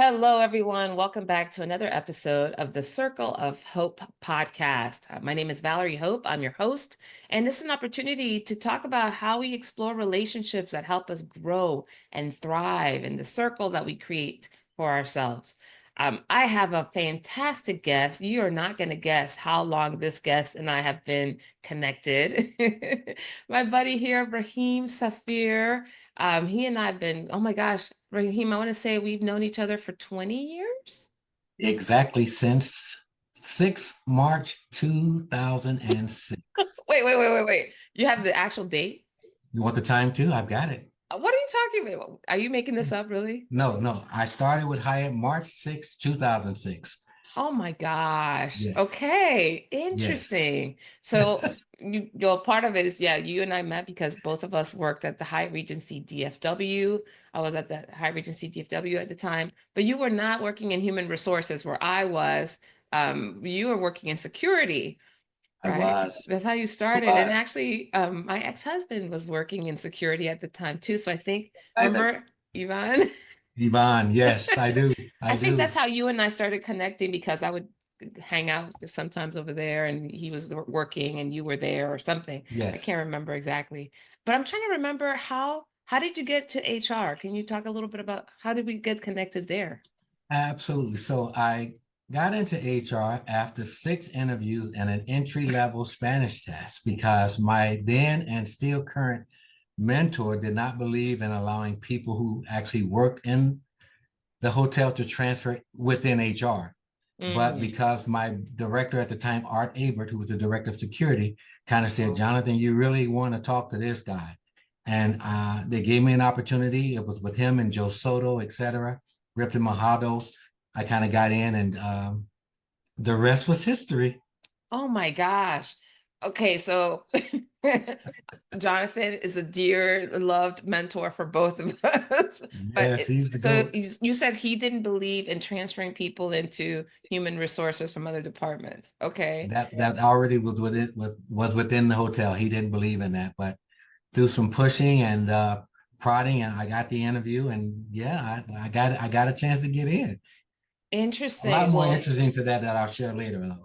Hello, everyone. Welcome back to another episode of the Circle of Hope podcast. My name is Valerie Hope. I'm your host, and this is an opportunity to talk about how we explore relationships that help us grow and thrive in the circle that we create for ourselves. I have a fantastic guest. You are not going to guess how long this guest and I have been connected. My buddy here, Rahim Saafir. He and I have been, oh my gosh, Rahim, I want to say we've known each other for 20 years. Exactly since 6 March 2006. Wait. You have the actual date? You want the time too? I've got it. What are you talking about? Are you making this up, really? No. I started with Hyatt March 6, 2006. Oh my gosh. Yes. Okay. Yes. Interesting. So your part of it is, yeah, you and I met because both of us worked at the Hyatt Regency DFW. I was at the Hyatt Regency DFW at the time, but you were not working in human resources where I was. You were working in security, I right? was. That's how you started. And actually, my ex-husband was working in security at the time too. So I think, remember, Yvonne? Yvonne, yes, I do. I I think do. that's how you and I started connecting because I would hang out sometimes over there and he was working and you were there or something. I Yes, can't remember exactly. But I'm trying to remember how did you get to HR? Can you talk a little bit about how did we get connected there? absolutely. So I got into HR after 6 interviews and an entry-level Spanish test because my then and still current mentor did not believe in allowing people who actually worked in the hotel to transfer within HR. But Mm. because my director at the time, Art Abert, who was the director of security, kind of said, Jonathan, you really want to talk to this guy. And they gave me an opportunity. It was with him and Joe Soto, et cetera. Ripton Mojado. I kind of got in, and the rest was history. Oh my gosh. Okay, so Jonathan is a dear, loved mentor for both of us. But Yes, he's the so GOAT. you said he didn't believe in transferring people into human resources from other departments. Okay. That already was within the hotel. He didn't believe in that, but through some pushing and prodding, and I got the interview, and yeah, I got a chance to get in. A lot Interesting. more Well, interesting to that I'll share later, though.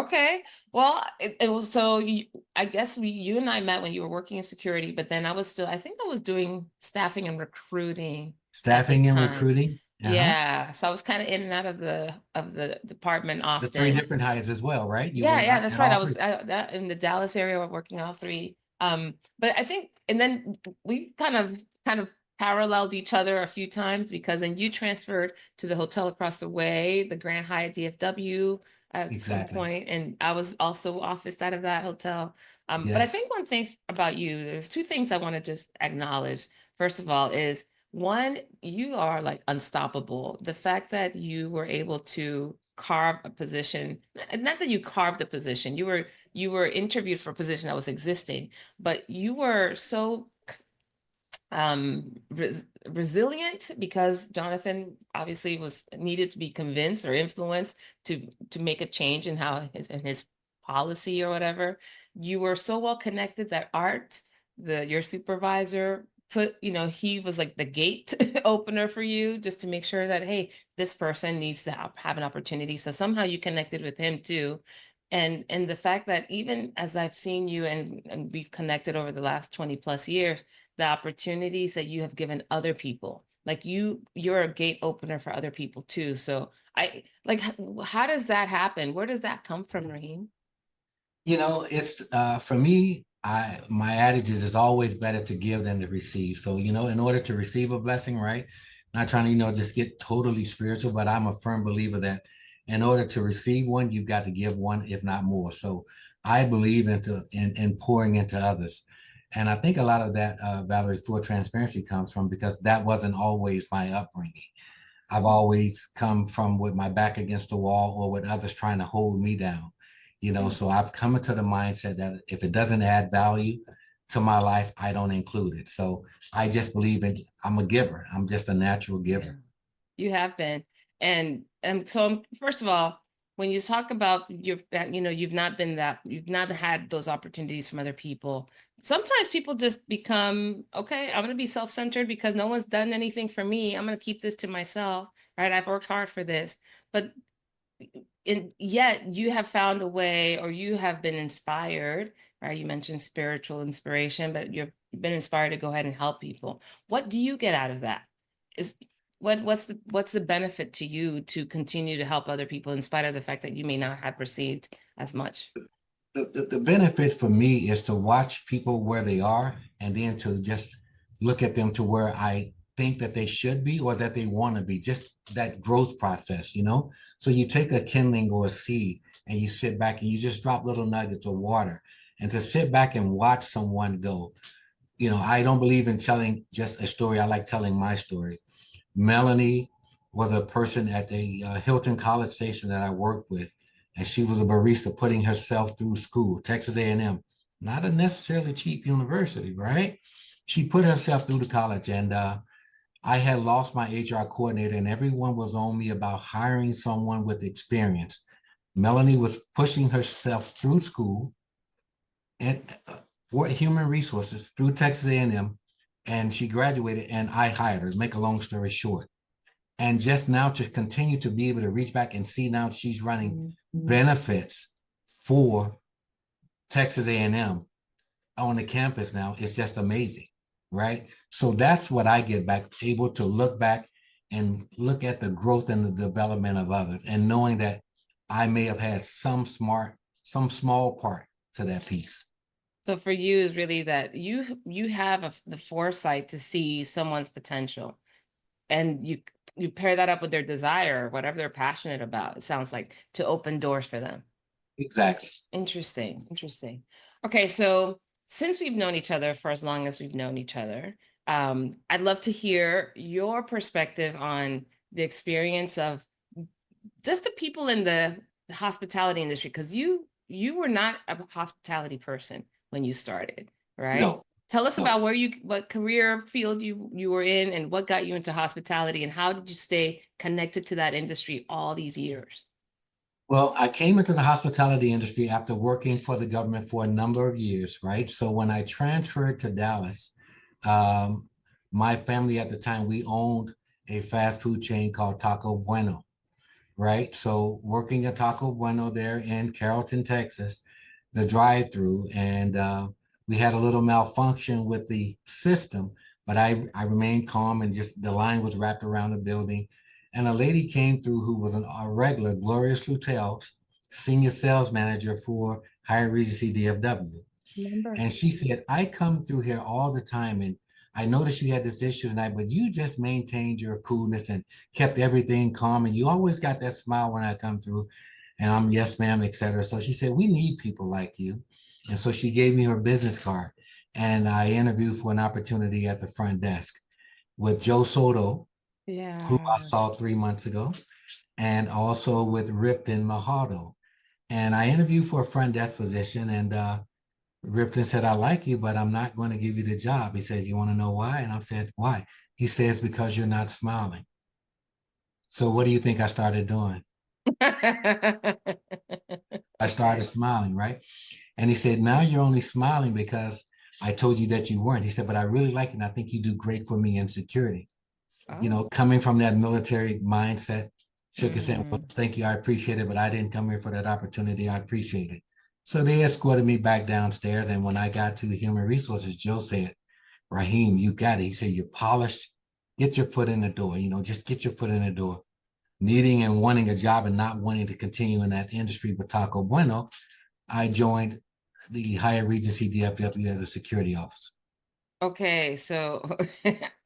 okay. Well, it was so I guess you and I met when you were working in security, but then I think I was doing staffing and recruiting at the Staffing and time. recruiting. Yeah, so I was kind of in and out of the department The three often. different heights as well, right? You Yeah, were yeah, that's at right. all I three. was that in the Dallas area, we're working all three. But I think, and then we kind of paralleled each other a few times because then you transferred to the hotel across the way, the Grand Hyatt DFW at some Exactly. point, and I was also office out of that hotel. But I think Yes. one thing about you, there's two things I want to just acknowledge. First of all, is one, you are like unstoppable. The fact that you were able to carve a position, not that you carved a position, you were interviewed for a position that was existing, but you were so resilient because Jonathan obviously was needed to be convinced or influenced to make a change in how his policy or whatever. You were so well connected that Art, your supervisor, he was like the gate opener for you just to make sure that, hey, this person needs to have an opportunity. So somehow you connected with him too. And the fact that even as I've seen you and we've connected over the last 20 plus years, the opportunities that you have given other people, like you're a gate opener for other people too. So I like, how does that happen? Where does that come from, Rahim? It's for me, I my adage is it's always better to give than to receive. So, in order to receive a blessing, right? Not trying to, just get totally spiritual, but I'm a firm believer that in order to receive one, you've got to give one, if not more. So I believe in pouring into others. And I think a lot of that, Valerie, full transparency comes from because that wasn't always my upbringing. I've always come from with my back against the wall or with others trying to hold me down. So I've come into the mindset that if it doesn't add value to my life, I don't include it. So I just believe I'm a giver. I'm just a natural Yeah. giver. You have been. And so first of all, when you talk about you've not been that, you've not had those opportunities from other people. Sometimes people just become, okay, I'm going to be self-centered because no one's done anything for me. I'm going to keep this to myself, right? I've worked hard for this. But yet you have found a way, or you have been inspired, right? You mentioned spiritual inspiration, but you've been inspired to go ahead and help people. What do you get out of that? Is what's the benefit to you to continue to help other people in spite of the fact that you may not have received as much? The benefit for me is to watch people where they are and then to just look at them to where I think that they should be or that they want to be, just that growth process, you know? So you take a kindling or a seed and you sit back and you just drop little nuggets of water, and to sit back and watch someone go. You know, I don't believe in telling just a story. I like telling my story. Melanie was a person at the Hilton College Station that I worked with, and she was a barista putting herself through school, Texas A&M, not a necessarily cheap university, right? She put herself through the college, and I had lost my HR coordinator, and everyone was on me about hiring someone with experience. Melanie was pushing herself through school and for human resources through Texas A&M, and she graduated, and I hired her. Make a long story short, and just now to continue to be able to reach back and see now she's running benefits for Texas A&M on the campus now is just amazing, right? So that's what I get back, able to look back and look at the growth and the development of others, and knowing that I may have had some small part to that piece. So for you is really that you have the foresight to see someone's potential, and you pair that up with their desire, whatever they're passionate about. It sounds like to open doors for them. Exactly. Interesting, interesting. Okay, so since we've known each other for as long as we've known each other, I'd love to hear your perspective on the experience of just the people in the hospitality industry, because you were not a hospitality person when you started, right? No, Tell us no. about what career field you were in, and what got you into hospitality, and how did you stay connected to that industry all these years? Well, I came into the hospitality industry after working for the government for a number of years, right? So when I transferred to Dallas, um, my family at the time, we owned a fast food chain called Taco Bueno, right? So working at Taco Bueno there in Carrollton, Texas, the drive-through, and we had a little malfunction with the system, but I remained calm, and just the line was wrapped around the building. And a lady came through who was a regular, Glorious Lutel's senior sales manager for Hyatt Regency DFW. Remember? And she said, I come through here all the time, and I noticed you had this issue tonight, but you just maintained your coolness and kept everything calm. And you always got that smile when I come through. And I'm, yes, ma'am, etc. So she said, we need people like you. And so she gave me her business card. And I interviewed for an opportunity at the front desk with Joe Soto, who I Yeah. saw 3 months ago, and also with Ripton Mahado. And I interviewed for a front desk position, and Ripton said, I like you, but I'm not going to give you the job. He said, you want to know why? And I said, why? He says, because you're not smiling. So what do you think I started doing? I started smiling, right? And he said, now you're only smiling because I told you that you weren't. He said, but I really like it, and I think you do great for me in security. You Oh. know, coming from that military mindset, shook his hand, well, Mhm. thank you, I appreciate it, but I didn't come here for that opportunity. I appreciate it. So they escorted me back downstairs. And when I got to human resources, Joe said, Rahim, you got it. He said, you're polished. Get your foot in the door. You know, just get your foot in the door. Needing and wanting a job and not wanting to continue in that industry with Taco Bueno, I joined the Hyatt Regency DFW as a security officer. Okay, so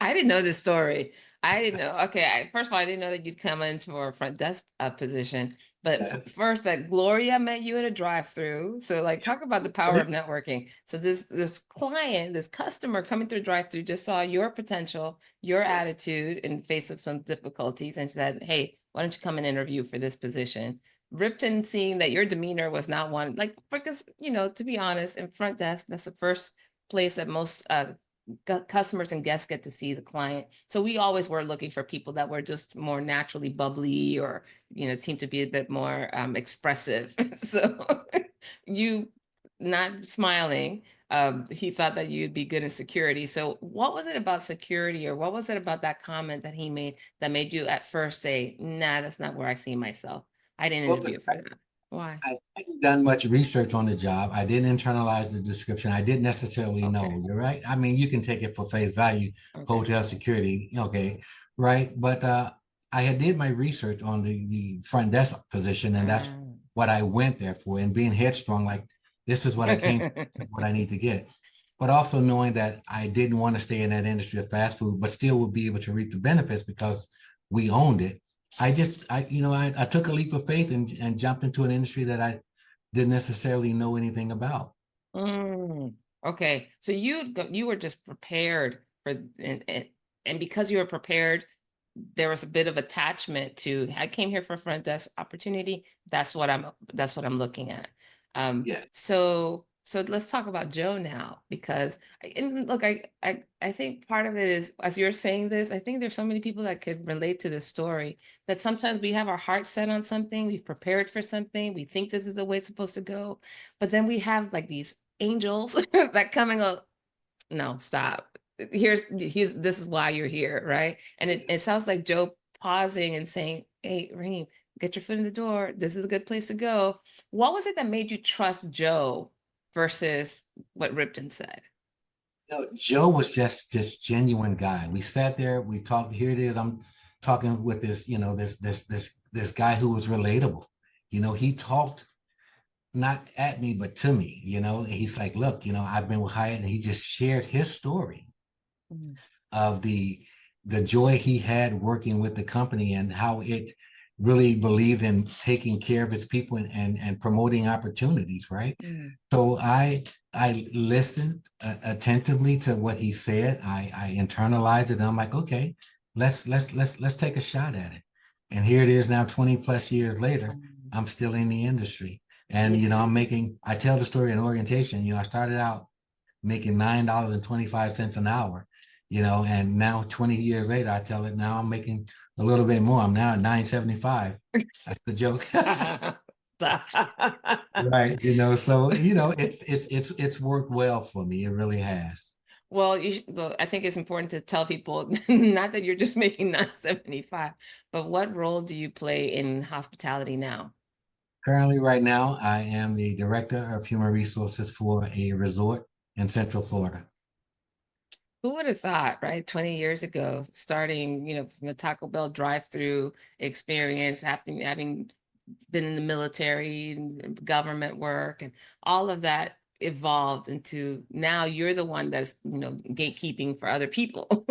I didn't know this story. I didn't know. Okay, first of all, I didn't know that you'd come into a front desk position. But Yes. first, that Gloria met you at a drive-through. So, like, talk about the power of networking. So this client, this customer coming through drive-through just saw your potential, your Yes. attitude in the face of some difficulties, and said, "Hey, why don't you come and interview for this position?" Ripton, seeing that your demeanor was not one, like, because to be honest, in front desk, that's the first place that most customers and guests get to see the client. So we always were looking for people that were just more naturally bubbly, or, seemed to be a bit more expressive. So you not smiling, he thought that you'd be good in security. So what was it about security, or what was it about that comment that he made that made you at first say, nah, that's not where I see myself? I didn't Well, interview for that. Why? I hadn't done much research on the job. I didn't internalize the description. I didn't necessarily know. Okay. You're right. I mean, you can take it for face value, Okay. hotel security, okay, right? But I had did my research on the front desk position, and that's Ah. what I went there for. And being headstrong, like this is what I came, this is what I need to get. But also knowing that I didn't want to stay in that industry of fast food, but still would be able to reap the benefits because we owned it. I took a leap of faith and jumped into an industry that I didn't necessarily know anything about. Okay, so you were just prepared for, and because you were prepared, there was a bit of attachment to, I came here for a front desk opportunity. That's what I'm looking at. Yeah. So let's talk about Joe now, because and look, I think part of it is, as you're saying this, I think there's so many people that could relate to this story, that sometimes we have our heart set on something, we've prepared for something, we think this is the way it's supposed to go, but then we have like these angels that come and go, no, stop. This is why you're here, right? And it sounds like Joe pausing and saying, hey, Rahim, get your foot in the door. This is a good place to go. What was it that made you trust Joe versus what Ripton said? Joe was just this genuine guy. We sat there, we talked. Here it is. I'm talking with this, this guy who was relatable. He talked not at me, but to me. He's like, look, I've been with Hyatt, and he just shared his story Mm, of the joy he had working with the company and how it really believed in taking care of its people and promoting opportunities, right? mm, So I listened attentively to what he said. I internalized it, and I'm like, okay, let's take a shot at it. And here it is now, 20 plus years later, mm. I'm still in the industry. And Yeah. I tell the story in orientation. I started out making $9.25 an hour, and now 20 years later, I tell it now I'm making a little bit more. I'm now at 9.75. That's the joke. Right. So it's worked well for me. It really has. Well, well, I think it's important to tell people, not that you're just making 975, but what role do you play in hospitality now? Currently, right now, I am the director of human resources for a resort in Central Florida. Who would have thought, right? 20 years ago, starting, from the Taco Bell drive-through experience, having been in the military and government work, and all of that evolved into, now you're the one that's, gatekeeping for other people.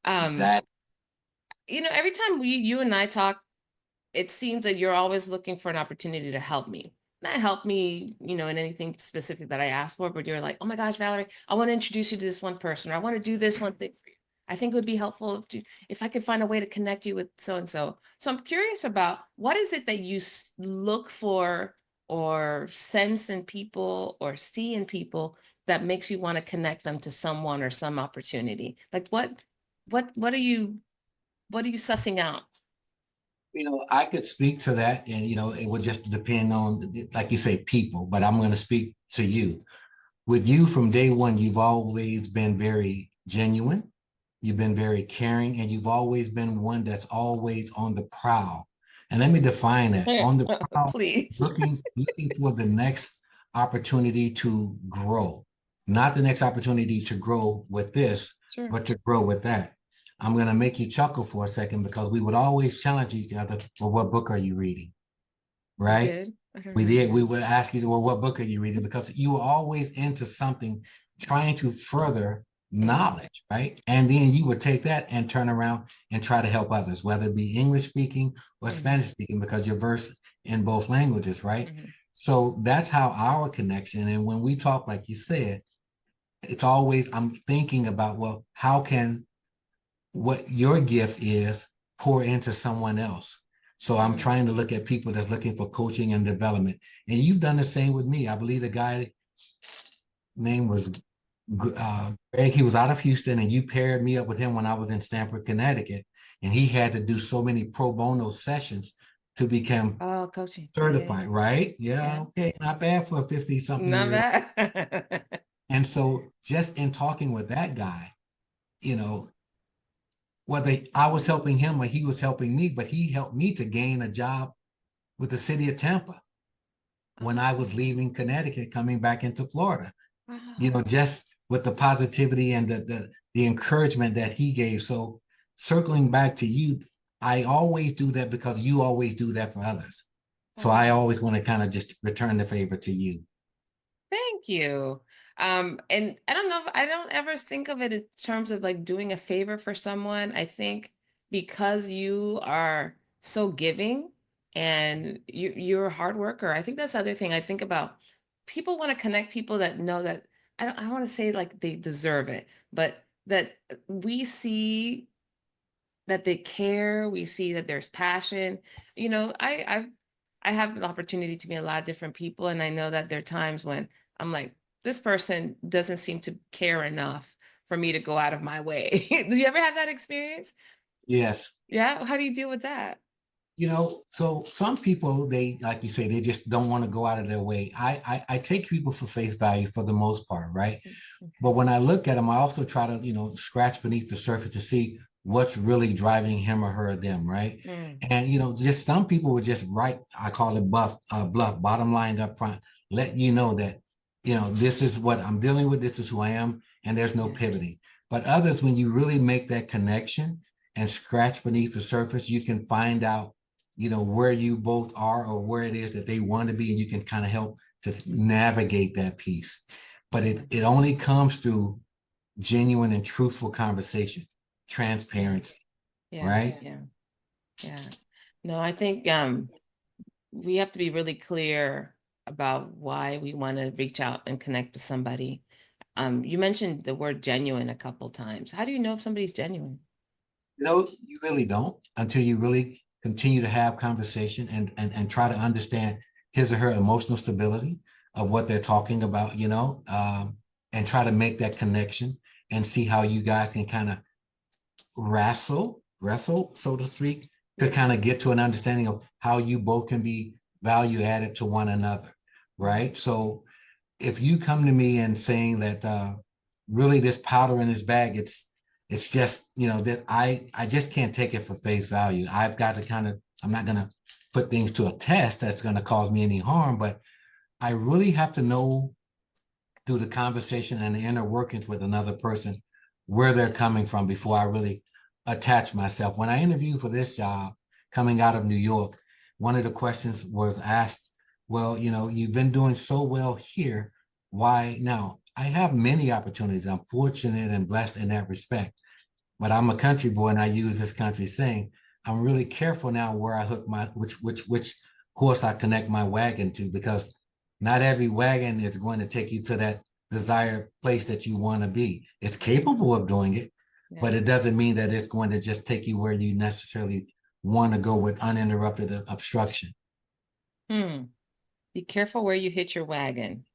um, Exactly. every time you and I talk, it seems that you're always looking for an opportunity to help me. Not help me, in anything specific that I asked for, but you're like, oh my gosh, Valerie, I want to introduce you to this one person, or I want to do this one thing for you. I think it would be helpful if I could find a way to connect you with so and so. So I'm curious about, what is it that you look for or sense in people or see in people that makes you want to connect them to someone or some opportunity? Like what are you sussing out? I could speak to that, and it would just depend on, like you say, people. But I'm going to speak to you. With you from day one, you've always been very genuine. You've been very caring, and you've always been one that's always on the prowl. And let me define that: on the prowl, Please. looking for the next opportunity to grow, not the next opportunity to grow with this, Sure. but to grow with that. I'm going to make you chuckle for a second, because we would always challenge each other. Well, what book are you reading? We Right? did. I don't We remember did. We that. would ask you, well, what book are you reading? Because you were always into something, trying to further Mm, knowledge, right? And then you would take that and turn around and try to help others, whether it be English speaking or mhm, Spanish speaking, because you're versed in both languages, right? mhm, So that's how our connection. And when we talk, like you said, it's always, I'm thinking about, well, how can what your gift is pour into someone else? So I'm mm. trying to look at people that's looking for coaching and development. And you've done the same with me. I believe the guy name was Greg, he was out of Houston, and you paired me up with him when I was in Stamford, Connecticut, and he had to do so many pro bono sessions to become Oh, coaching. Yeah, yeah, certified, yeah. right? Yeah, Yeah. okay, not bad for a 50 something Not year. bad. And so just in talking with that guy, you know, whether I was helping him or he was helping me, but he helped me to gain a job with the city of Tampa when I was Oh, leaving Connecticut, coming back into Florida. You know, wow. just with the positivity and the encouragement that he gave. So circling back to you, I always do that because you always do that for others. So I Wow. always want to kind of just return the favor to you. Thank you. And I don't know if I don't ever think of it in terms of like doing a favor for someone. I think because you are so giving and you're a hard worker. I think that's the other thing I think about. People want to connect people that know that I don't want to say like they deserve it, but that we see that they care, we see that there's passion. You know, I have an opportunity to meet a lot of different people, and I know that there are times when I'm like, this person doesn't seem to care enough for me to go out of my way. Do you ever have that experience? Yes. Yeah. How do you deal with that? You know, so some people, they, like you say, they just don't want to go out of their way. I take people for face value for the most part, right? Mm, But okay. when I look at them, I also try to, scratch beneath the surface to see what's really driving him or her or them, right? Mm, And just some people would just write, I call it bluff, bottom line up front, let you know that, this is what I'm dealing with, this is who I am, and there's no yeah. pivoting. But others, when you really make that connection and scratch beneath the surface, you can find out, where you both are or where it is that they want to be, and you can kind of help to navigate that piece. But Yeah. it only comes through genuine and truthful conversation, Yeah. transparency, Yeah. right? Yeah. Yeah. No, I think we have to be really clear about why we want to reach out and connect with somebody. You mentioned the word genuine a couple times. How do you know if somebody's genuine? You really don't until you really continue to have conversation and try to understand his or her emotional stability of what they're talking about, and try to make that connection and see how you guys can kind of wrestle, so to speak, to Yeah. kind of get to an understanding of how you both can be value added to one another, Mm, right? So if you come to me and saying that really this powder in this bag, it's just that I just can't take it for face value. I've got to kind of, I'm not going to put things to a test that's going to cause me any harm, but I really have to know through the conversation and the inner workings with another person where they're coming from before I really attach myself. When I interviewed for this job coming out of New York, one of the questions was asked, well, you've been doing so well here. Why now? I have many opportunities. I'm fortunate and blessed in that respect. But I'm a country boy and I use this country saying, I'm really careful now where I hook my which horse I connect my wagon to, because not every wagon is going to take you to that desired place that you want to be. It's capable of doing it, yeah. but it doesn't mean that it's going to just take you where you necessarily want to go with uninterrupted obstruction. Hmm. Be careful where you hit your wagon.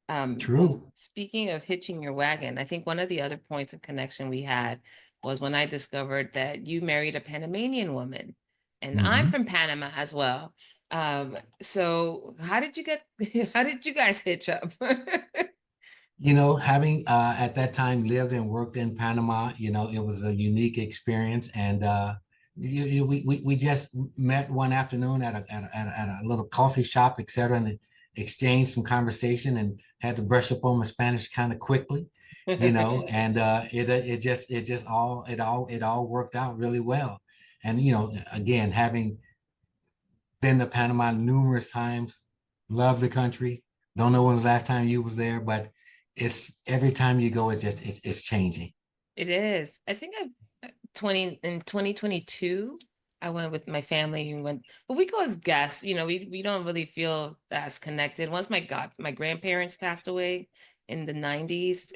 And True. speaking of hitching your wagon, I think one of the other points of connection we had was when I discovered that you married a Panamanian woman, and I'm Mm-hmm. from Panama as well. So how did you get, how did you guys hitch up? Having at that time lived and worked in Panama, it was a unique experience. And we just met one afternoon at a little coffee shop, et cetera, and exchanged some conversation and had to brush up on my Spanish kind of quickly, and it all worked out really well. And, again, having been to Panama numerous times, love the country. Don't know when the last time you was there, but it's every time you go, it's changing. It is. I think I 20 in 2022, I went with my family and went, but we go as guests, we don't really feel as connected. Once my grandparents passed away in the 90s,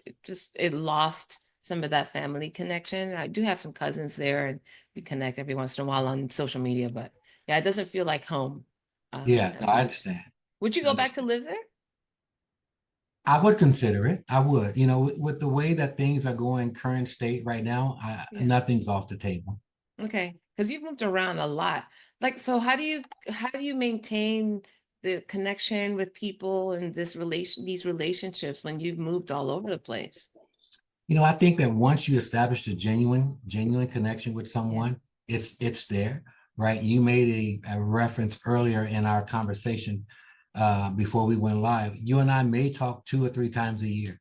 it lost some of that family connection. I do have some cousins there and we connect every once in a while on social media, but yeah, it doesn't feel like home Yeah, no, as I much. understand. Would you I go back to understand. live there? I would consider it. I would, with the way that things are going current state right now, Yeah. nothing's off the table. Okay. Because you've moved around a lot. Like, so how do you maintain the connection with people and these relationships when you've moved all over the place? I think that once you establish a genuine connection with Yeah. someone, it's there, right? You made a reference earlier in our conversation before we went live. You and I may talk 2 or 3 times a year,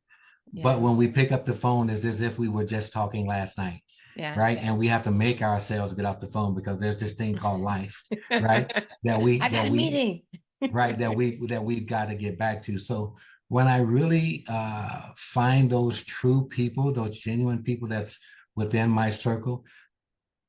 but Yeah. when we pick up the phone, it's as if we were just talking last night, Yeah. right? And we have to make ourselves get off the phone because there's this thing called life, right? That we I got that a we meeting. right that we've got to get back to. So when I really find those true people, those genuine people that's within my circle,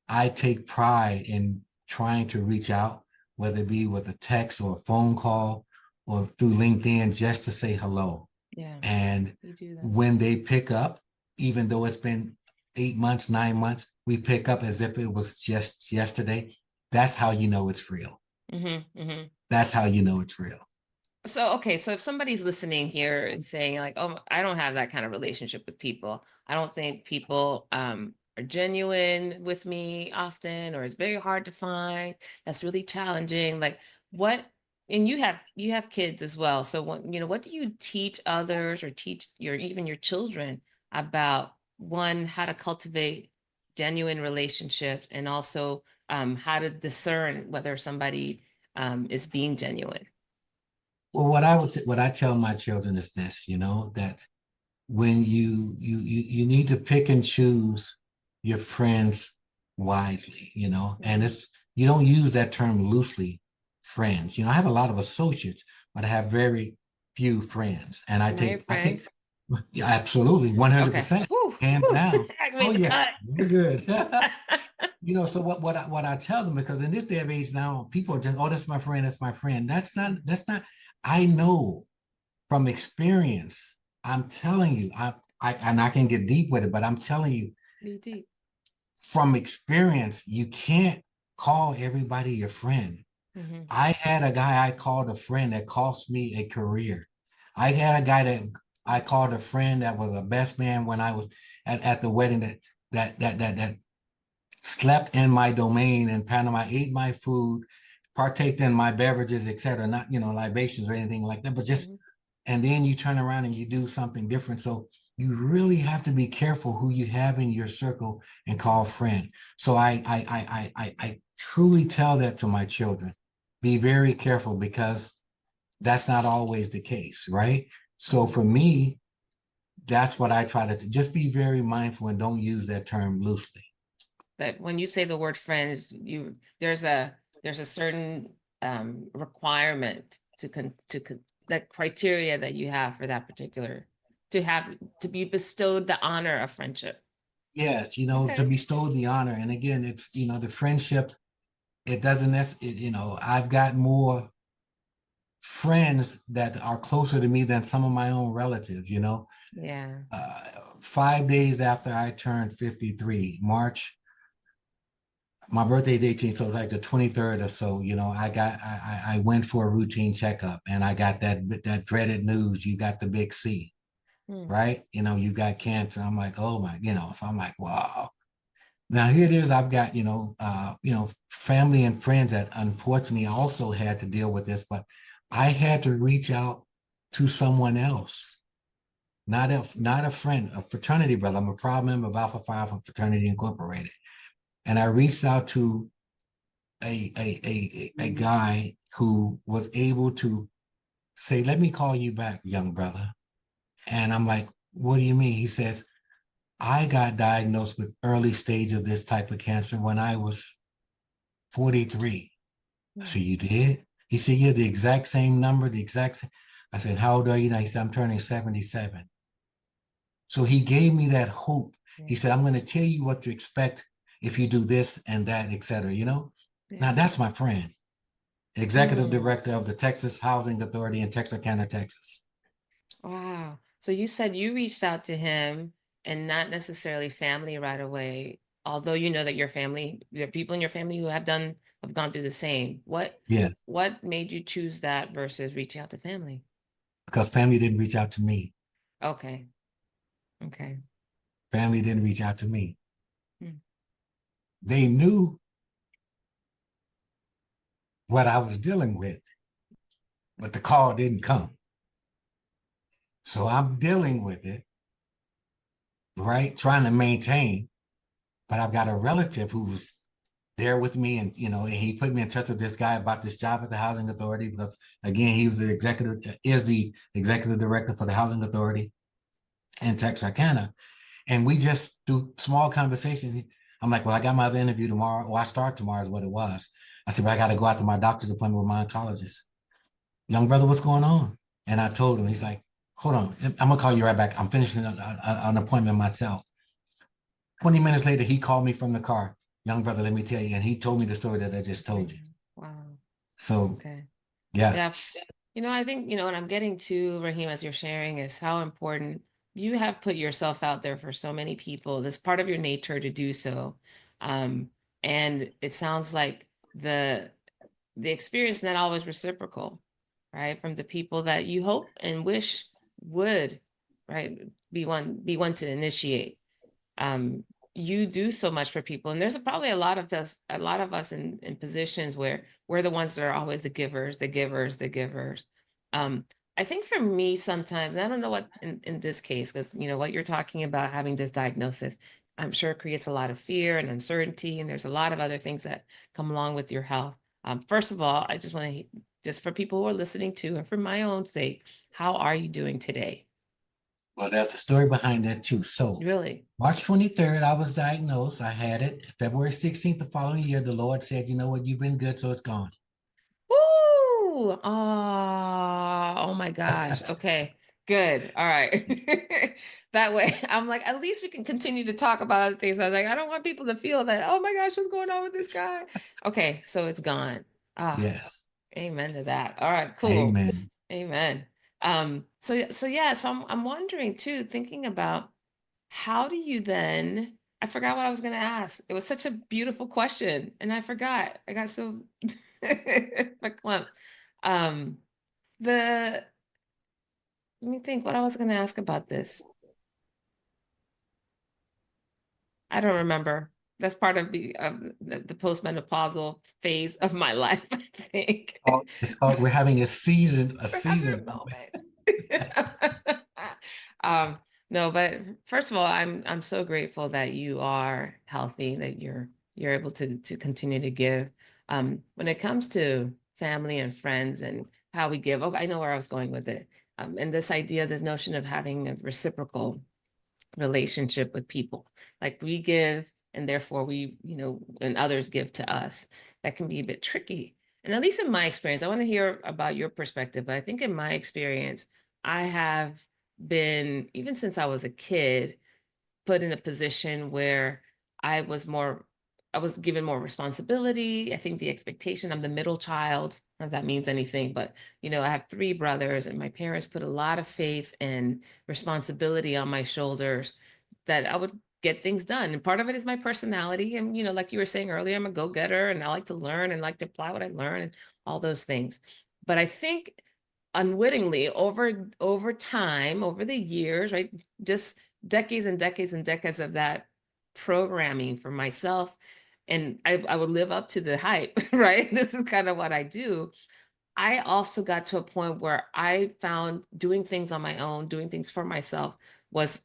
I take pride in trying to reach out, whether it be with a text or a phone call or through LinkedIn, just to say hello. Yeah, And you do that. when they pick up, even though it's been 8 months, 9 months, we pick up as if it was just yesterday. That's how you know it's real. Mm-hmm. That's how you know it's real. So, okay, so if somebody's listening here and saying like, "Oh, I don't have that kind of relationship with people. I don't think people are genuine with me often, or it's very hard to find. That's really challenging." Like, what? And you have kids as well. So, what do you teach others or teach even your children about, one, how to cultivate genuine relationships, and also how to discern whether somebody is being genuine? Well, what I tell my children is this, that when you need to pick and choose your friends wisely, and Mhm. it's you don't use that term loosely, friends. I have a lot of associates, but I have very few friends. And I Am I your take friend? yeah, absolutely Okay. 100%, Whew, hands whew. down. I Oh made the yeah, cut. you're good. So what I tell them, because in this day of age now, people are just, oh, that's my friend, that's my friend. That's not. I know from experience. I'm telling you, and I can get deep with it, but I'm telling you Be deep. from experience, you can't call everybody your friend. Hmm. I had a guy I called a friend that cost me a career. I had a guy that I called a friend that was a best man when I was at the wedding that slept in my domain in Panama, ate my food, partaked in my beverages, etc. Not libations or anything like that, but just, Hmm. and then you turn around and you do something different. So you really have to be careful who you have in your circle and call friend. So I truly tell that to my children. Be very careful, because that's not always the case, right? So Hmm. for me, that's what I try to do. Just be very mindful and don't use that term loosely. That when you say the word friends, there's a certain requirement that criteria that you have for that particular, to be bestowed the honor of friendship. Yes, to Okay. bestow the honor. And again, it's, the friendship, it doesn't necessarily, I've got more friends that are closer to me than some of my own relatives. Yeah. Uh, 5 days after I turned 53, March, my birthday is 18, so it's like the 23rd or so, I went for a routine checkup, and I got that dreaded news. You got the big C, Hmm. right? You got cancer. I'm like, oh my, so I'm like, wow. Now here it is. I've got family and friends that unfortunately also had to deal with this, but I had to reach out to someone else, not a friend, a fraternity brother. I'm a proud member of Alpha Phi Alpha Fraternity Incorporated, and I reached out to a guy who was able to say, "Let me call you back, young brother." And I'm like, "What do you mean?" He says, "I got diagnosed with early stage of this type of cancer when I was 43. I Hmm. said, you did? He said, yeah, the exact same number, the exact same. I said, how old are you now? He said, I'm turning 77. So he gave me that hope. He Yeah. said, I'm going to tell you what to expect if you do this and that, et cetera. Now Yeah. that's my friend, executive Hmm. director of the Texas Housing Authority in Texarkana, Texas. Wow. So you said you reached out to him and not necessarily family right away, although you know that there are people in your family who have gone through the same. What Yeah. what made you choose that versus reaching out to family? because family didn't reach out to me. Okay. Okay. Family didn't reach out to me. Hmm. They knew what I was dealing with, but the call didn't come. So I'm dealing with it, right? Trying to maintain, but I've got a relative who was there with me, and and he put me in touch with this guy about this job at the housing authority because again, he was the executive director for the housing authority in Texarkana. And we just through small conversation, I'm like, well, I got my other interview tomorrow. Well, I start tomorrow is what it was. I said, but I got to go out to my doctor's appointment with my oncologist. Young brother, what's going on? And I told him, he's like, hold on, I'm gonna call you right back. I'm finishing an appointment myself. 20 minutes later, he called me from the car. Young brother, let me tell you. And he told me the story that I just told you. Wow. So, Okay. yeah. Yeah. I think, what I'm getting to, Rahim, as you're sharing, is how important you have put yourself out there for so many people. That's part of your nature to do so. Um, and it sounds like the experience not always reciprocal, right? From the people that you hope and wish would, right, be one to initiate. um, you do so much for people, and there's probably a lot of us in positions where we're the ones that are always the givers, the givers, the givers. um, I think for me sometimes, I don't know what in this case, because what you're talking about, having this diagnosis, I'm sure creates a lot of fear and uncertainty, and there's a lot of other things that come along with your health. First of all, I just want to, just for people who are listening to, and for my own sake, how are you doing today? Well, there's a story behind that too. So, Really? March 23rd, I was diagnosed. I had it. February 16th, the following year, the Lord said, you know what, you've been good, so it's gone. Woo! Oh my gosh. Okay, good. All right. That way, I'm like, at least we can continue to talk about other things. I was like, I don't want people to feel that, oh my gosh, what's going on with this guy? Okay, so it's gone. Ah, Yes. amen to that. All right, cool. Amen. Amen. So yeah, so I'm wondering too, thinking about how do you then, I forgot what I was going to ask. It was such a beautiful question and I forgot. I got so verklempt. Um, the Let me think what I was going to ask about this. I don't remember. That's part of the postmenopausal phase of my life, I think. It's called, we're having a We're having season a moment. moment. um, no, but first of all, I'm so grateful that you are healthy, that you're able to continue to give. When it comes to family and friends and how we give, okay, I know where I was going with it. And this idea, this notion of having a reciprocal relationship with people. Like we give, and therefore and others give to us. That can be a bit tricky. And at least in my experience, I want to hear about your perspective, but I think in my experience, I have been, even since I was a kid, put in a position where I was more, I was given more responsibility. I think the expectation, I'm the middle child, if that means anything, but I have three brothers, and my parents put a lot of faith and responsibility on my shoulders that I would get things done. And part of it is my personality. And, like you were saying earlier, I'm a go-getter and I like to learn and like to apply what I learn and all those things. But I think unwittingly over time, over the years, right? Just decades and decades and decades of that programming for myself. And I would live up to the hype, right? This is kind of what I do. I also got to a point where I found doing things on my own, doing things for myself was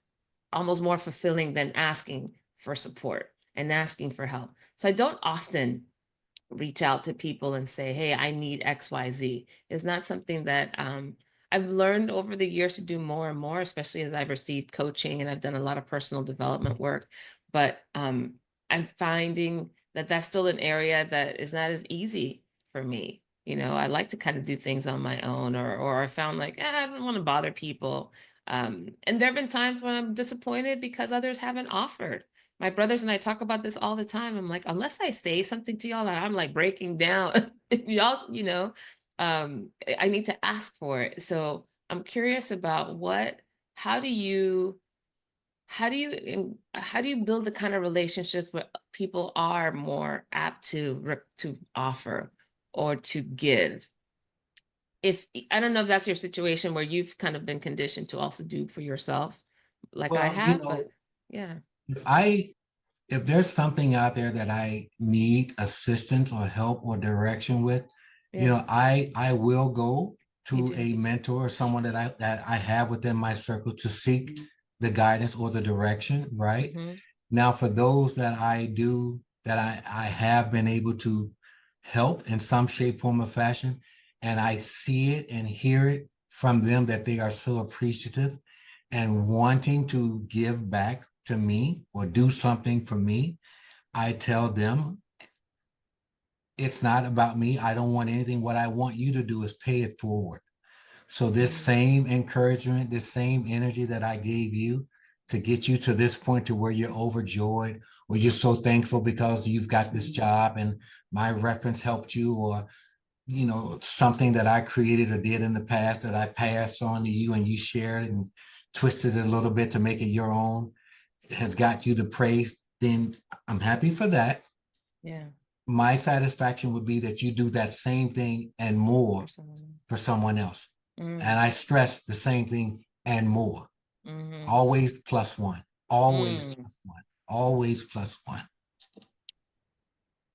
almost more fulfilling than asking for support and asking for help. So I don't often reach out to people and say, hey, I need XYZ. It's not something that I've learned over the years to do more and more, especially as I've received coaching and I've done a lot of personal development work. But I'm finding that that's still an area that is not as easy for me. I like to kind of do things on my own, or I found like, I don't want to bother people. And there have been times when I'm disappointed because others haven't offered. My brothers and I talk about this all the time. I'm like, unless I say something to y'all, I'm like breaking down. Y'all, I need to ask for it. So I'm curious about how do you, how do you build the kind of relationships where people are more apt to offer or to give if I don't know if that's your situation where you've kind of been conditioned to also do for yourself, like I Well, you have, but know, yeah, if I if there's something out there that I need assistance or help or direction with, yeah, I will go you to do. a mentor or someone that I have within my circle to seek the guidance or the direction, right? Mm-hmm. Now, for those that I have been able to help in some shape, form, or fashion, and I see it and hear it from them that they are so appreciative and wanting to give back to me or do something for me, I tell them it's not about me. I don't want anything. What I want you to do is pay it forward. So this Mm-hmm. same encouragement, this same energy that I gave you to get you to this point to where you're overjoyed or you're so thankful because you've got this job and my reference helped you, or something that I created or did in the past that I passed on to you and you shared it and twisted it a little bit to make it your own, has got you the praise, then I'm happy for that. Yeah, My satisfaction would be that you do that same thing and for more someone. for someone else. Mm, And I stress the same thing and more. mm-hmm. Always plus one. Always Mm. plus one. Always plus one.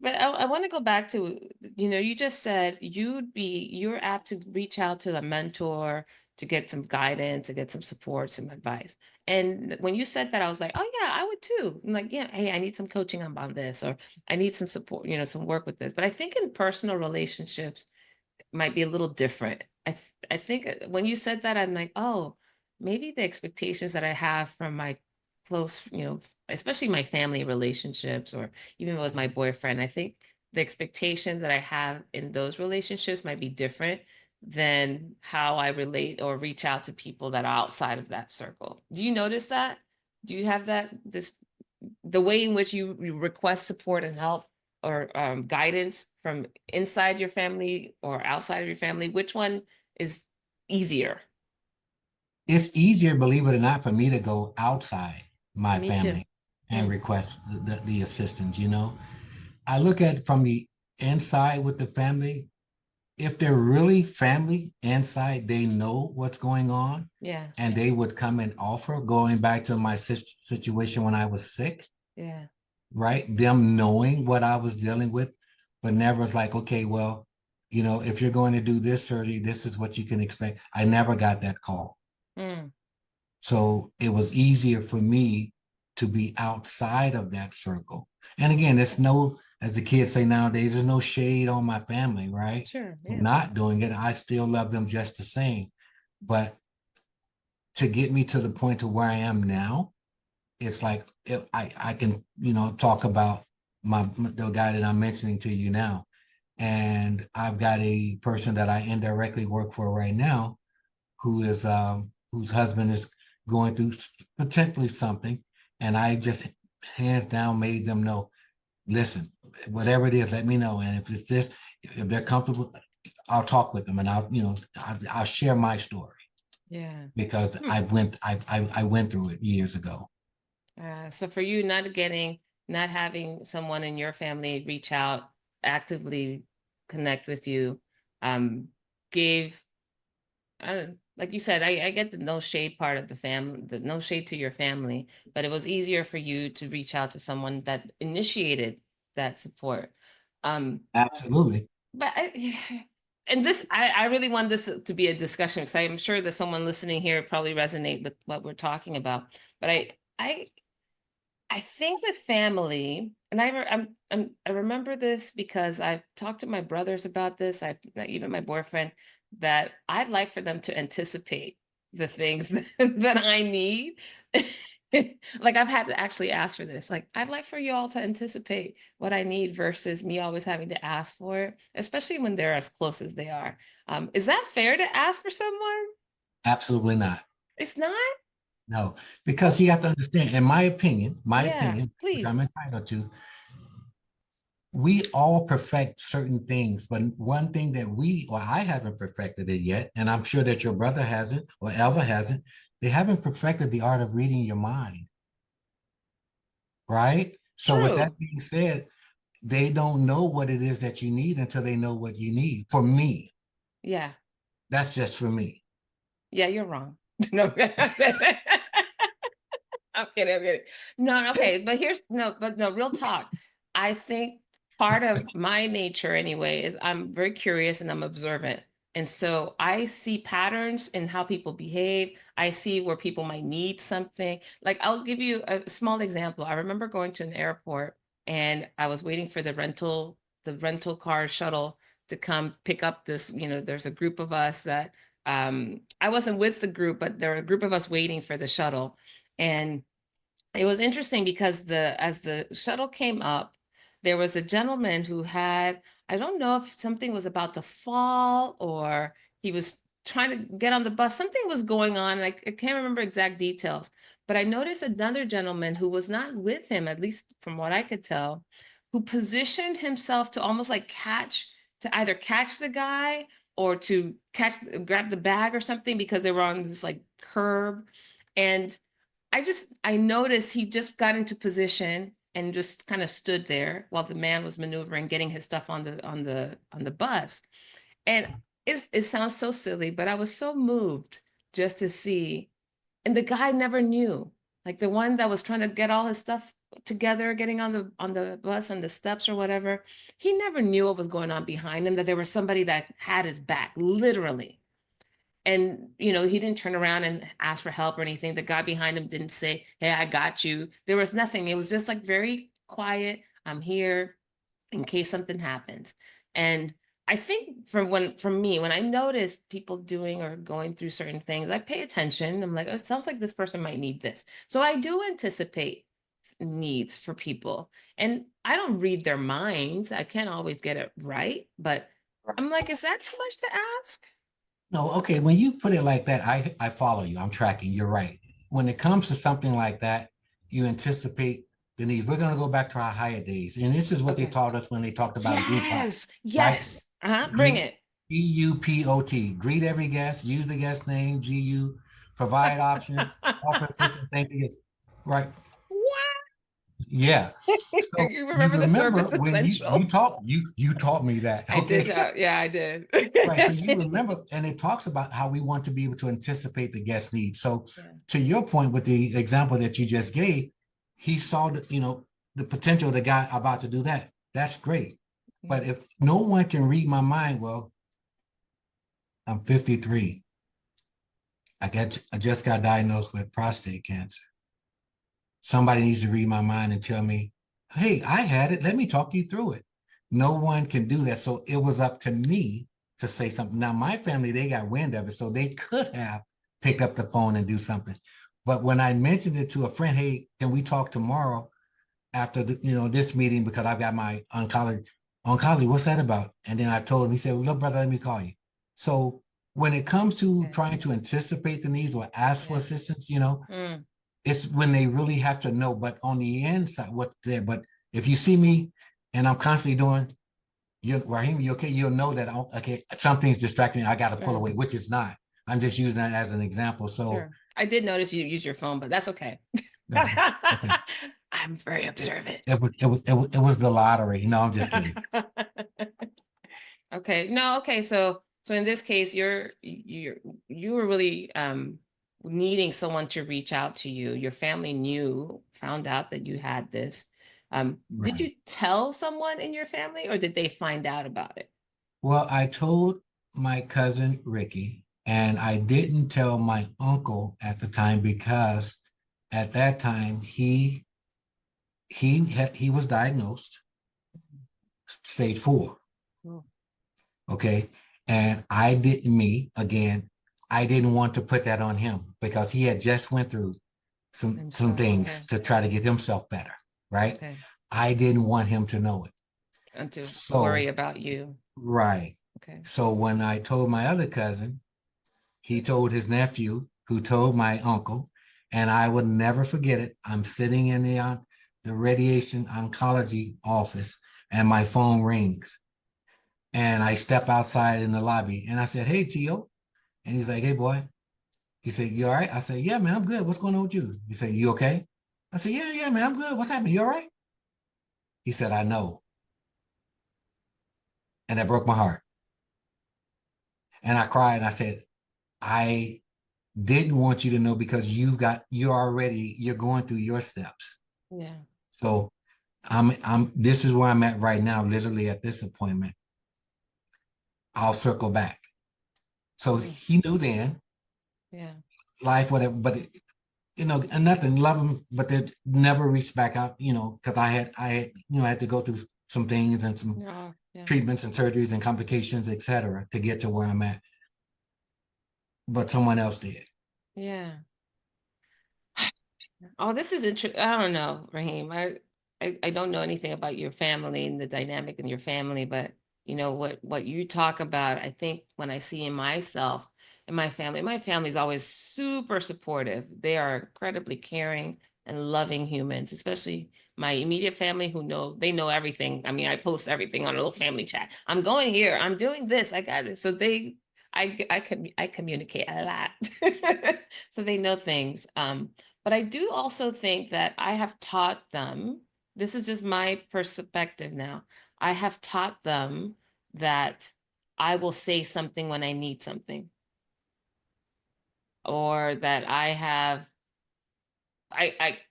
But I want to go back to, you just said you're apt to reach out to a mentor to get some guidance, to get some support, some advice. And when you said that, I was like, oh yeah, I would too. I'm like, yeah, hey, I need some coaching on this, or I need some support, some work with this. But I think in personal relationships, might be a little different. I think when you said that, I'm like, oh, maybe the expectations that I have from my close, especially my family relationships or even with my boyfriend, I think the expectation that I have in those relationships might be different than how I relate or reach out to people that are outside of that circle. Do you notice that? Do you have this the way in which you request support and help or guidance from inside your family or outside of your family, which one is easier? It's easier, believe it or not, for me to go outside my Me too. family and Hmm. request the assistance. I look at from the inside with the family. If they're really family inside, they know what's going on Yeah, and they would come and offer, going back to my situation when I was sick, yeah. right? Them knowing what I was dealing with, but never like, okay, well, if you're going to do this surgery, this is what you can expect. I never got that call. Mm, So it was easier for me to be outside of that circle. And again, it's no, as the kids say nowadays, there's no shade on my family, right? sure. For Yeah. not doing it. I still love them just the same. But to get me to the point to where I am now, it's like I can, talk about the guy that I'm mentioning to you now. And I've got a person that I indirectly work for right now whose husband is going through potentially something, and I just hands down made them know, listen, whatever it is, let me know, and if it's this, if they're comfortable, I'll talk with them, and I'll share my story Yeah. because Hmm. I went through it years ago. So for you, not having someone in your family reach out, actively connect with you, um, gave I don't, like you said, I get the no shade part of the family, the no shade to your family, but it was easier for you to reach out to someone that initiated that support. Um, Absolutely. but and I really want this to be a discussion because I'm sure that someone listening here probably resonate with what we're talking about. But I think with family, and I remember this because I've talked to my brothers about this. Even my boyfriend, that I'd like for them to anticipate the things that I need. Like I've had to actually ask for this. Like I'd like for you all to anticipate what I need versus me always having to ask for it, especially when they're as close as they are. Is that fair to ask for someone? Absolutely not. It's not? No, because you Okay. have to understand, in my Yeah, opinion, which I'm please. entitled to, we all perfect certain things, but one thing that we or I haven't perfected it yet, and I'm sure that your brother hasn't or Elva hasn't, they haven't perfected the art of reading your mind, right? So with that True. being said, they don't know what it is that you need until they know what you need. For me, Yeah. That's just for me. Yeah, you're wrong. No, I'm kidding. I'm kidding. No, okay, but real talk. I think part of my nature anyway is I'm very curious and I'm observant. And so I see patterns in how people behave. I see where people might need something. Like I'll give you a small example. I remember going to an airport and I was waiting for the rental car shuttle to come pick up this, there's a group of us that I wasn't with the group, but there were a group of us waiting for the shuttle. And it was interesting because as the shuttle came up, there was a gentleman who had, I don't know if something was about to fall or he was trying to get on the bus. Something was going on, and I can't remember exact details. But I noticed another gentleman who was not with him, at least from what I could tell, who positioned himself to almost like to either catch the guy or to grab the bag or something because they were on this like curb. And I noticed he just got into position and just kind of stood there while the man was maneuvering, getting his stuff on the bus. And it sounds so silly, but I was so moved just to see. And the guy never knew. Like the one that was trying to get all his stuff together, getting on the bus and the steps or whatever, he never knew what was going on behind him, that there was somebody that had his back, literally. And he didn't turn around and ask for help or anything. The guy behind him didn't say, "Hey, I got you." There was nothing. It was just like very quiet. I'm here in case something happens. And I think from me, when I notice people doing or going through certain things, I pay attention. I'm like, oh, it sounds like this person might need this. So I do anticipate needs for people. And I don't read their minds. I can't always get it right, but I'm like, is that too much to ask? No, okay. When you put it like that, I follow you. I'm tracking. You're right. When it comes to something like that, you anticipate the need. We're going to go back to our Hyatt days, and this is what they Okay. taught us when they talked about group hire, Yes, right? yes. Bring Greet it. GUPOT. Greet every guest. Use the guest name. GU. Provide options. Offer assistance. Thank the guest. Right. What? Yeah. So You you remember the remember service when you essential? taught you taught me that. I Okay. did. Yeah, I did. Right. So you remember, and it talks about how we want to be able to anticipate the guest needs. So Yeah. to your point with the example that you just gave, he saw the potential of the guy about to do that. That's great. Yeah. But if no one can read my mind, well, I'm 53. I just got diagnosed with prostate cancer. Somebody needs to read my mind and tell me, hey, I had it. Let me talk you through it. No one can do that. So it was up to me to say something. Now, my family, they got wind of it, so they could have picked up the phone and do something. But when I mentioned it to a friend, hey, can we talk tomorrow after this meeting because I've got my oncology. Oncology, what's that about? And then I told him, he said, well, look, brother, let me call you. So when it comes to Okay. trying to anticipate the needs or ask for Yeah. assistance, Mm. it's when they really have to know. But on the inside, what's there. But if you see me and I'm constantly doing, Rahim, you okay? You'll know that okay, something's distracting me. I got to pull Sure. away, which is not. I'm just using that as an example. So Sure. I did notice you use your phone, but that's okay. that's okay. I'm very It, observant. it was the lottery. No, I'm just kidding. Okay. No, okay. So in this case, you were really needing someone to reach out to you. Your family found out that you had this. Did Right. you tell someone in your family or did they find out about it? Well, I told my cousin Ricky, and I didn't tell my uncle at the time because at that time he was diagnosed stage 4. Oh, Okay. And I didn't, me again, I didn't want to put that on him because he had just went through some himself. things Okay. to try to get himself better. Right. Okay. I didn't want him to know it. And to worry So, about you. right. Okay. So when I told my other cousin, he told his nephew, who told my uncle, and I would never forget it. I'm sitting in the radiation oncology office, and my phone rings. And I step outside in the lobby, and I said, "Hey, Tio," and he's like, "Hey, boy." He said, "You all right?" I said, "Yeah, man, I'm good. What's going on with you?" He said, "You okay?" I said, "Yeah, yeah, man, I'm good. What's happening? You all right?" He said, "I know," and that broke my heart. And I cried and I said, I didn't want you to know because you're going through your steps. Yeah. So this is where I'm at right now, literally at this appointment. I'll circle back. So Mm. he knew then, Yeah. life, whatever, but and nothing, love him, but they never reached back out, because I had to go through some things and some No. Yeah. treatments and surgeries and complications, etc., to get to where I'm at. But someone else did. Yeah. Oh, this is interesting. I don't know, Rahim. I don't know anything about your family and the dynamic in your family, but what you talk about, I think when I see in myself and my family is always super supportive. They are incredibly caring and loving humans, especially my immediate family they know everything. I mean, I post everything on a little family chat. I'm going here, I'm doing this, I got it. So I communicate a lot. So they know things. But I do also think that I have taught them, this is just my perspective now. I have taught them that I will say something when I need something, or that I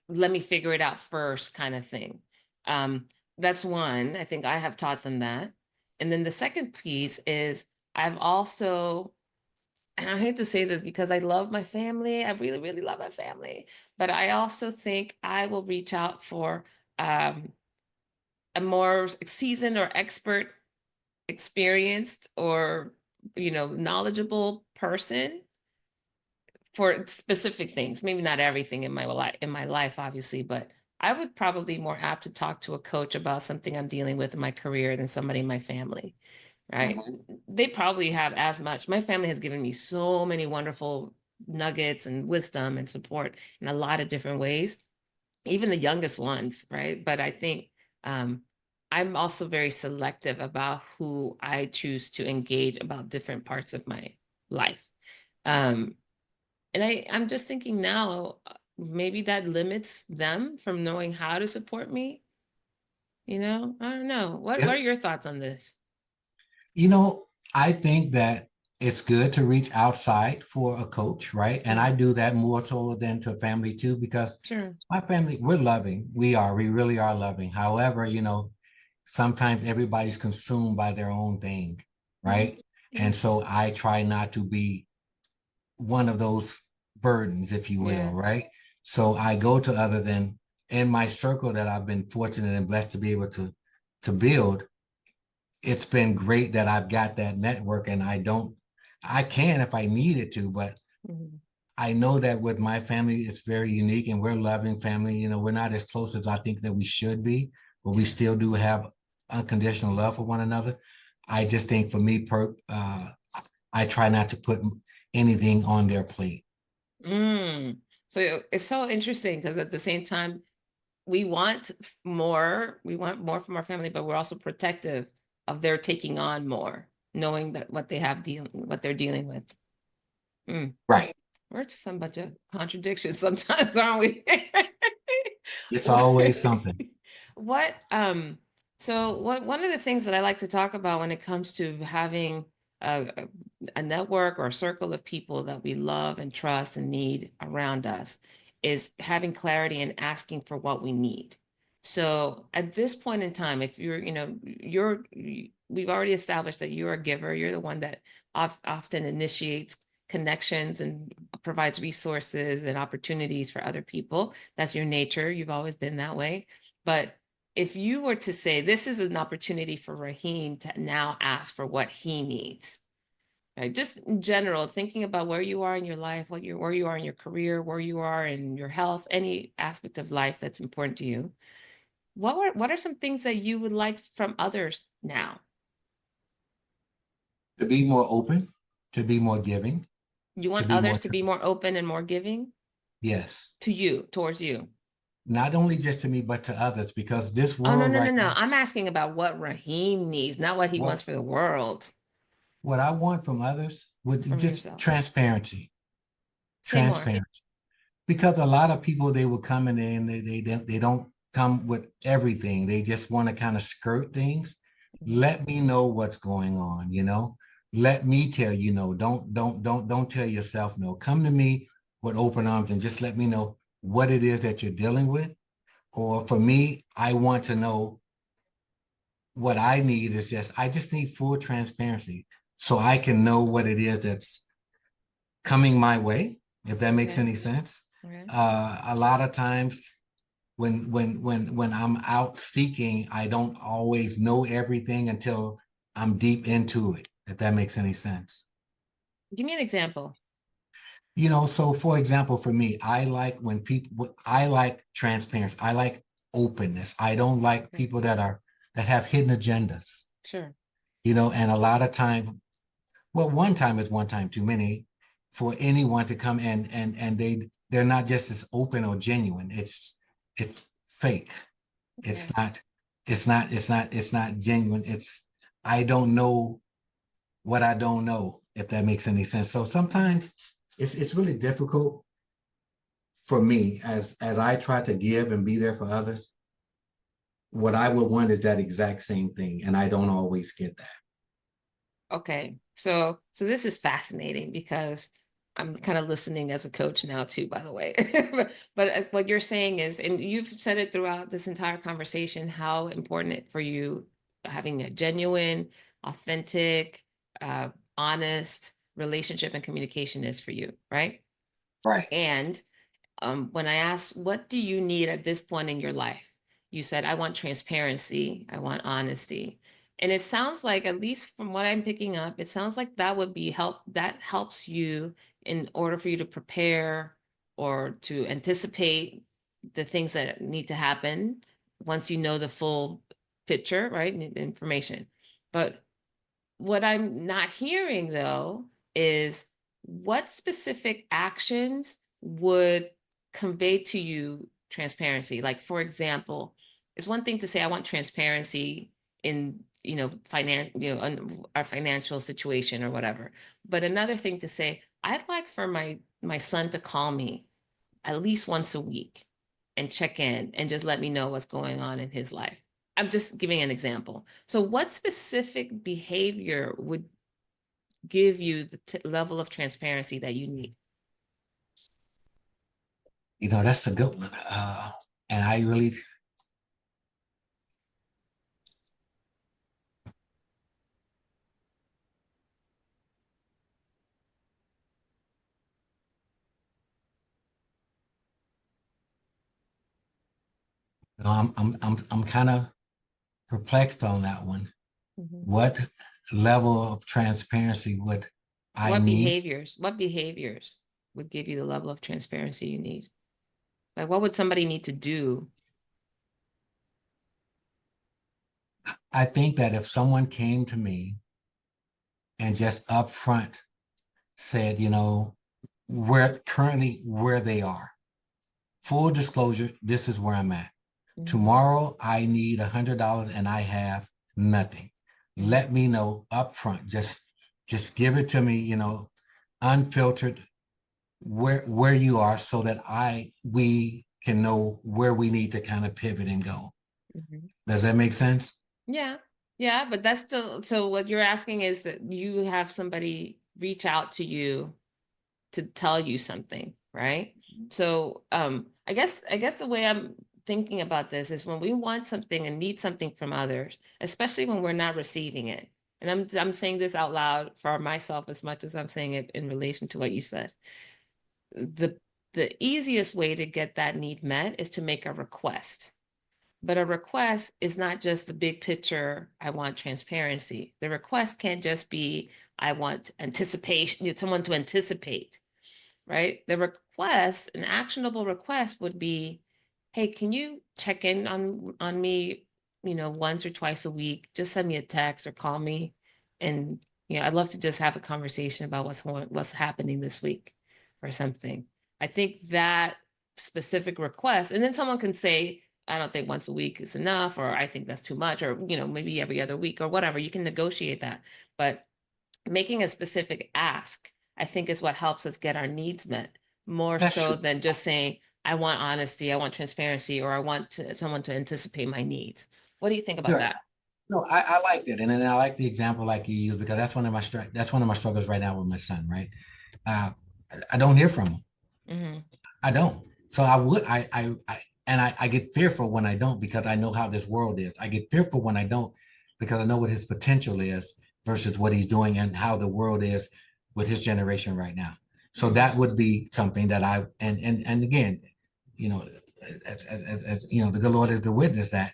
let me figure it out first kind of thing. Um, that's one. I think I have taught them that. And then the second piece is I've also, and I hate to say this because I love my family. I really, really love my family. But I also think I will reach out for um, a more seasoned or expert, experienced, or knowledgeable person for specific things. Maybe not everything in my life, obviously, but I would probably be more apt to talk to a coach about something I'm dealing with in my career than somebody in my family. Right. They probably have as much. My family has given me so many wonderful nuggets and wisdom and support in a lot of different ways, even the youngest ones, right? But I think um, I'm also very selective about who I choose to engage about different parts of my life. Um, and I'm just thinking now, maybe that limits them from knowing how to support me. I don't know. What Yeah. are your thoughts on this? You know, I think that it's good to reach outside for a coach, right? And I Mhm. do that more so than to family too, because Sure. my family, we're loving. We really are loving. However, sometimes everybody's consumed by their own thing, Mhm. right? Yeah. And so I try not to be one of those burdens, if you will, Yeah. right? So I go to other than in my circle that I've been fortunate and blessed to be able to build. It's been great that I've got that network, and I can if I needed to, but Mhm. I know that with my family, it's very unique and we're a loving family. We're not as close as I think that we should be, but we Yeah. still do have unconditional love for one another. I just think for me, I try not to put anything on their plate. Mm. So it's so interesting because at the same time, we want more from our family, but we're also protective of their taking on more, knowing that what they're dealing with. Mm. Right. We're just some bunch of contradictions sometimes, aren't we? It's What, always something. what so one of the things that I like to talk about when it comes to having a network or a circle of people that we love and trust and need around us is having clarity and asking for what we need. So at this point in time, if we've already established that you're a giver, you're the one that often initiates connections and provides resources and opportunities for other people. That's your nature. You've always been that way. But if you were to say this is an opportunity for Rahim to now ask for what he needs, right? Just in general, thinking about where you are in your life, where you are in your career, where you are in your health, any aspect of life that's important to you. What are some things that you would like from others now? To be more open, to be more giving, You to want be more others to be more open and more giving yes. to you, towards you. Not only just to me, but to others, because this Oh, no, world no, no, right no. now, I'm asking about what Rahim needs, not what he wants what for the world, what I want from others would from just yourself. transparency, Say more. transparency. Because a lot of people they will come in and they don't come with everything. They just want to kind of skirt things. Mhm. Let me know what's going on. let me tell you no. Don't tell yourself no. Come to me with open arms and just let me know what it is that you're dealing with. Or for me, I want to know what I need is I just need full transparency so I can know what it is that's coming my way, if that makes Okay. any sense. Okay. A lot of times when I'm out seeking, I don't always know everything until I'm deep into it, if that makes any sense. Give me an example. So for example, for me, I like transparency. I like openness. I don't like Okay. people that have hidden agendas, Sure. and a lot of time, well, one time is one time too many for anyone to come and they're not just as open or genuine. It's fake. Okay. It's not genuine. I don't know what I don't know, if that makes any sense. So sometimes it's really difficult for me as I try to give and be there for others. What I would want is that exact same thing, and I don't always get that. Okay. So this is fascinating because I'm kind of listening as a coach now too, by the way. But what you're saying is, and you've said it throughout this entire conversation, how important it for you having a genuine, authentic, uh, honest relationship and communication is for you, right? Right. And when I asked, what do you need at this point in your life? You said, I want transparency, I want honesty. And it sounds like, at least from what I'm picking up, it sounds like that would be that helps you in order for you to prepare or to anticipate the things that need to happen once you know the full picture, right? And the information. But what I'm not hearing though is what specific actions would convey to you transparency. Like, for example, it's one thing to say I want transparency in our financial situation or whatever, but another thing to say I'd like for my son to call me at least once a week and check in and just let me know what's going on in his life. I'm just giving an example. So, what specific behavior would give you the level of transparency that you need? That's a good one. And I really, I'm kind of perplexed on that one. Mhm. What level of transparency would I What need? behaviors? What behaviors would give you the level of transparency you need? Like, what would somebody need to do? I think that if someone came to me and just upfront said, where they are, full disclosure, this is where I'm at. Mhm. Tomorrow, I need $100 and I have nothing. Mhm. Let me know upfront. Just give it to me, unfiltered, where you are, so that we can know where we need to kind of pivot and go. Mhm. Does that make sense? Yeah. Yeah, but that's still, so what you're asking is that you have somebody reach out to you to tell you something, right? So I guess the way I'm thinking about this is when we want something and need something from others, especially when we're not receiving it. And I'm saying this out loud for myself as much as I'm saying it in relation to what you said. The the easiest way to get that need met is to make a request. But a request is not just the big picture, I want transparency. The request can't just be, I want anticipation, someone to anticipate, right? The request, an actionable request would be, hey, can you check in on me, once or twice a week? Just send me a text or call me. And I'd love to just have a conversation about what's happening this week or something. I think that specific request, and then someone can say, I don't think once a week is enough, or I think that's too much, or maybe every other week or whatever. You can negotiate that. But making a specific ask, I think, is what helps us get our needs met more That's so true. than just saying, I want honesty, I want transparency, or I want someone to anticipate my needs. What do you think about Sure. that? No, I like that, and then I like the example like you use because that's one of my struggles right now with my son. Right, uh, I don't hear from him. Mhm. I don't. So I would I get fearful when I don't because I know how this world is. I get fearful when I don't because I know what his potential is versus what he's doing and how the world is with his generation right now. So that would be something that I and again, you know, as you know, the good Lord is the witness that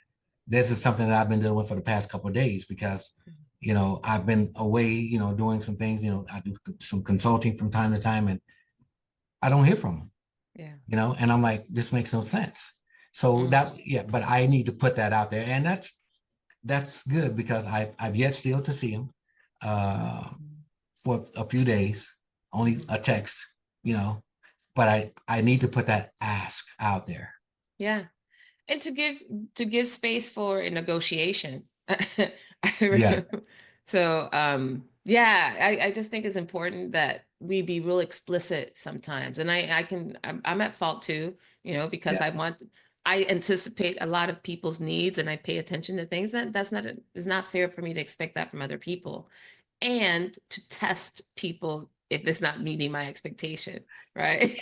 this is something that I've been dealing with for the past couple of days because you know I've been away, you know, doing some things. You know, I do some consulting from time to time, and I don't hear from him. Yeah. You know, and I'm like, this makes no sense. So that yeah, but I need to put that out there, and that's good because I've yet still to see him for a few days, only a text, you know, but I need to put that ask out there. Yeah. And to give space for a negotiation. Yeah, So yeah, I just think it's important that we be real explicit sometimes. And I'm at fault too, you know, because yeah. I anticipate a lot of people's needs and I pay attention to things it's not fair for me to expect that from other people and to test people if it's not meeting my expectation, right?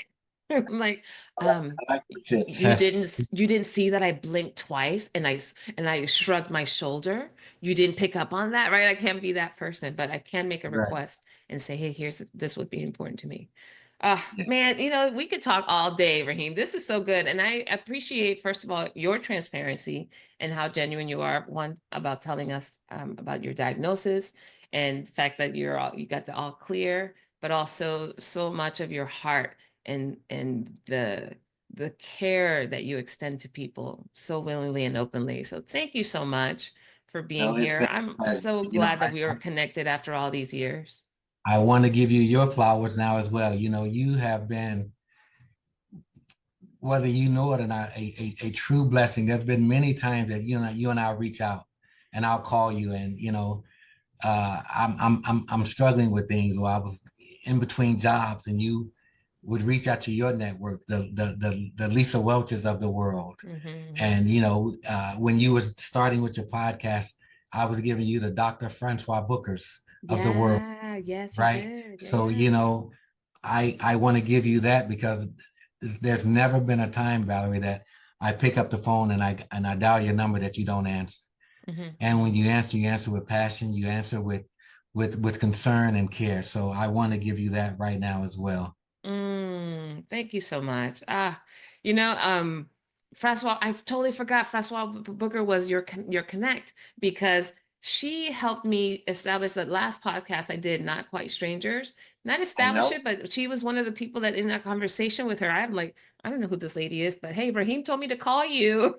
I'm like, I like to test. you didn't see that I blinked twice and I shrugged my shoulder. You didn't pick up on that, right? I can't be that person, but I can make a Right. request and say, hey, this would be important to me. Yeah. Man, you know, we could talk all day, Rahim. This is so good. And I appreciate, first of all, your transparency and how genuine you are, one, about telling us about your diagnosis and the fact that you got the all clear, but also so much of your heart and the care that you extend to people so willingly and openly. So thank you so much for being No, it's here. been, I'm so you know, glad that we were connected after all these years. I want to give you your flowers now as well. You know, you have been, whether you know it or not, a true blessing. There's been many times that you and I reach out, and I'll call you, and you know, I'm struggling with things, or I was in between jobs, and you would reach out to your network, the Lisa Welches of the world, Mm-hmm. and you know, when you were starting with your podcast, I was giving you the Dr. Francois Bookers of the world, Yeah, yes, you right? did. So you Yeah. know, I want to give you that because there's never been a time, Valerie, that I pick up the phone and I dial your number that you don't answer. Mm-hmm. And when you answer with passion, you answer with concern and care. So I want to give you that right now as well. Thank you so much. You know, Francois, I totally forgot Francois Booker was your connect because she helped me establish that last podcast I did, Not Quite Strangers. Not I establish know. it, but she was one of the people that in that conversation with her, I'm like, I don't know who this lady is, but hey, Rahim told me to call you.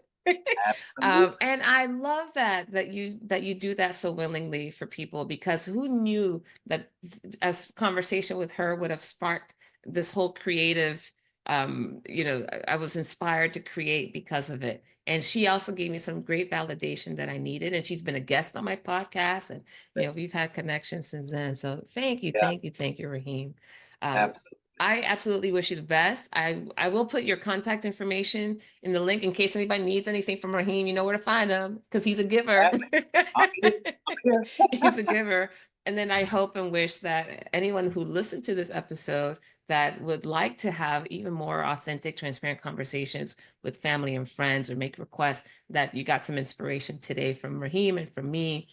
Absolutely. And I love that you do that so willingly for people because who knew that a conversation with her would have sparked this whole creative you know, I was inspired to create because of it. And she also gave me some great validation that I needed. And she's been a guest on my podcast. And, you know, we've had connections since then. So thank you, Yeah, thank you, thank you, Rahim. Um, absolutely. I absolutely wish you the best. I will put your contact information in the link in case anybody needs anything from Rahim. You know where to find him because he's a giver. I'm here. I'm here. He's a giver. And then I hope and wish that anyone who listened to this episode that would like to have even more authentic, transparent conversations with family and friends or make requests, that you got some inspiration today from Rahim and from me.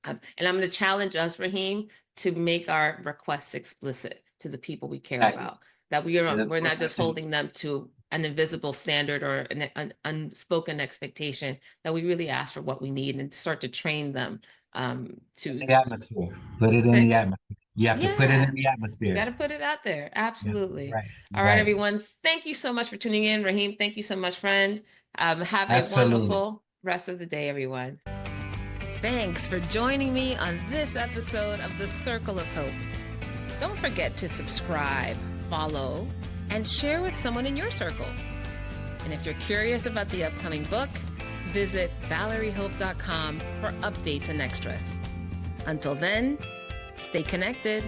And I'm going to challenge us, Rahim, to make our requests explicit to the people we care Exactly. about, that we're not just holding them to an invisible standard or an unspoken expectation, that we really ask for what we need and start to train them In to the atmosphere. Put it in say, the atmosphere. You have to put it in yeah, the got atmosphere. to put it out there. Yeah, Absolutely. right, All right, right. everyone. Thank you so much for tuning in. Rahim, thank you so much, friend. Have a Absolutely. wonderful rest of the day, everyone. Thanks for joining me on this episode of The Circle of Hope. Don't forget to subscribe, follow, and share with someone in your circle. And if you're curious about the upcoming book, visit valeriehope.com for updates and extras. Until then, stay connected.